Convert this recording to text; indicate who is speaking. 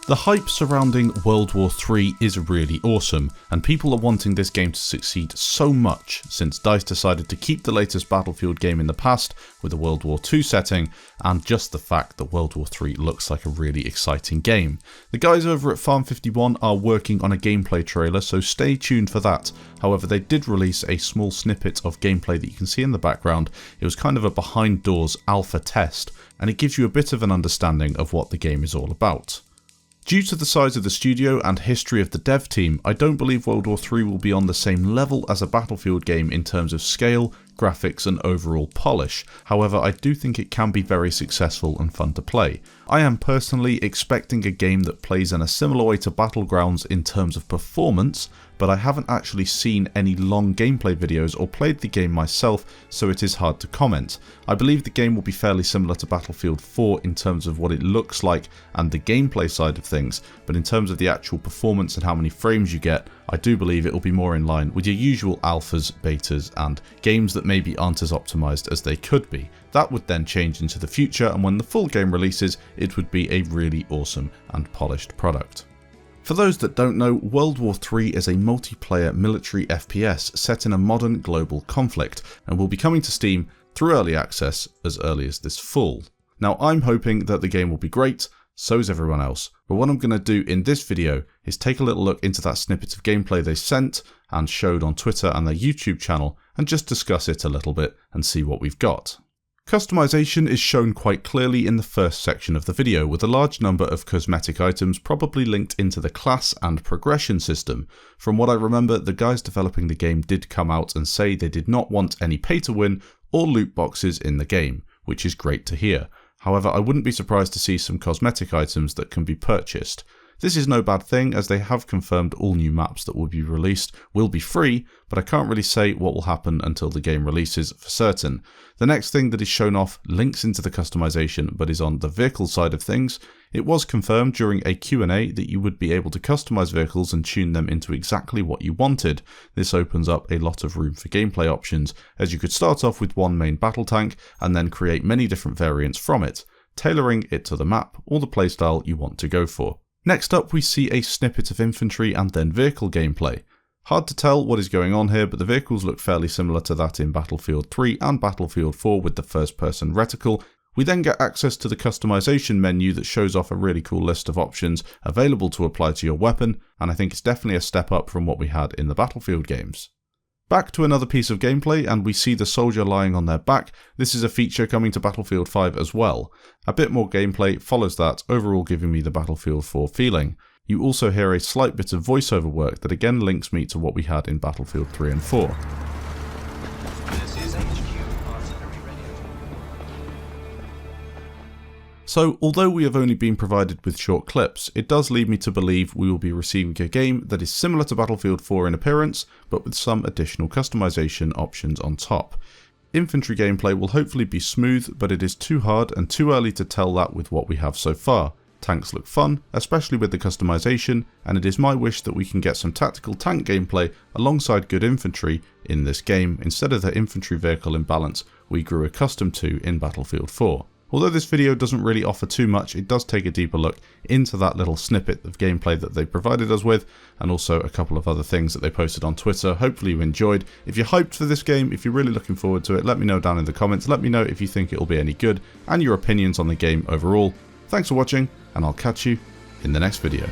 Speaker 1: The hype surrounding World War III is really awesome, and people are wanting this game to succeed so much since DICE decided to keep the latest Battlefield game in the past with a World War II setting, and just the fact that World War III looks like a really exciting game. The guys over at Farm 51 are working on a gameplay trailer, so stay tuned for that. However, they did release a small snippet of gameplay that you can see in the background. It was kind of a behind doors alpha test, and it gives you a bit of an understanding of what the game is all about. Due to the size of the studio and history of the dev team, I don't believe World War III will be on the same level as a Battlefield game in terms of scale, graphics and overall polish. However, I do think it can be very successful and fun to play. I am personally expecting a game that plays in a similar way to Battlegrounds in terms of performance, but I haven't actually seen any long gameplay videos or played the game myself, so it is hard to comment. I believe the game will be fairly similar to Battlefield 4 in terms of what it looks like and the gameplay side of things, but in terms of the actual performance and how many frames you get, I do believe it will be more in line with your usual alphas, betas and games that maybe aren't as optimized as they could be. That would then change into the future, and when the full game releases, it would be a really awesome and polished product. For those that don't know, World War III is a multiplayer military FPS set in a modern global conflict, and will be coming to Steam through early access as early as this fall. Now, I'm hoping that the game will be great, so is everyone else, but what I'm going to do in this video is take a little look into that snippet of gameplay they sent and showed on Twitter and their YouTube channel, and just discuss it a little bit and see what we've got. Customization is shown quite clearly in the first section of the video, with a large number of cosmetic items probably linked into the class and progression system. From what I remember, the guys developing the game did come out and say they did not want any pay to win or loot boxes in the game, which is great to hear. However, I wouldn't be surprised to see some cosmetic items that can be purchased. This is no bad thing, as they have confirmed all new maps that will be released will be free, but I can't really say what will happen until the game releases for certain. The next thing that is shown off links into the customization, but is on the vehicle side of things. It was confirmed during a Q&A that you would be able to customize vehicles and tune them into exactly what you wanted. This opens up a lot of room for gameplay options, as you could start off with one main battle tank and then create many different variants from it, tailoring it to the map or the playstyle you want to go for. Next up, we see a snippet of infantry and then vehicle gameplay. Hard to tell what is going on here, but the vehicles look fairly similar to that in Battlefield 3 and Battlefield 4 with the first-person reticle. We then get access to the customization menu that shows off a really cool list of options available to apply to your weapon, and I think it's definitely a step up from what we had in the Battlefield games. Back to another piece of gameplay, and we see the soldier lying on their back. This is a feature coming to Battlefield 5 as well. A bit more gameplay follows that, overall giving me the Battlefield 4 feeling. You also hear a slight bit of voiceover work that again links me to what we had in Battlefield 3 and 4. So, although we have only been provided with short clips, it does lead me to believe we will be receiving a game that is similar to Battlefield 4 in appearance, but with some additional customization options on top. Infantry gameplay will hopefully be smooth, but it is too hard and too early to tell that with what we have so far. Tanks look fun, especially with the customization, and it is my wish that we can get some tactical tank gameplay alongside good infantry in this game, instead of the infantry vehicle imbalance we grew accustomed to in Battlefield 4. Although this video doesn't really offer too much, it does take a deeper look into that little snippet of gameplay that they provided us with, and also a couple of other things that they posted on Twitter. Hopefully you enjoyed. If you're hyped for this game, if you're really looking forward to it, let me know down in the comments. Let me know if you think it'll be any good, and your opinions on the game overall. Thanks for watching, and I'll catch you in the next video.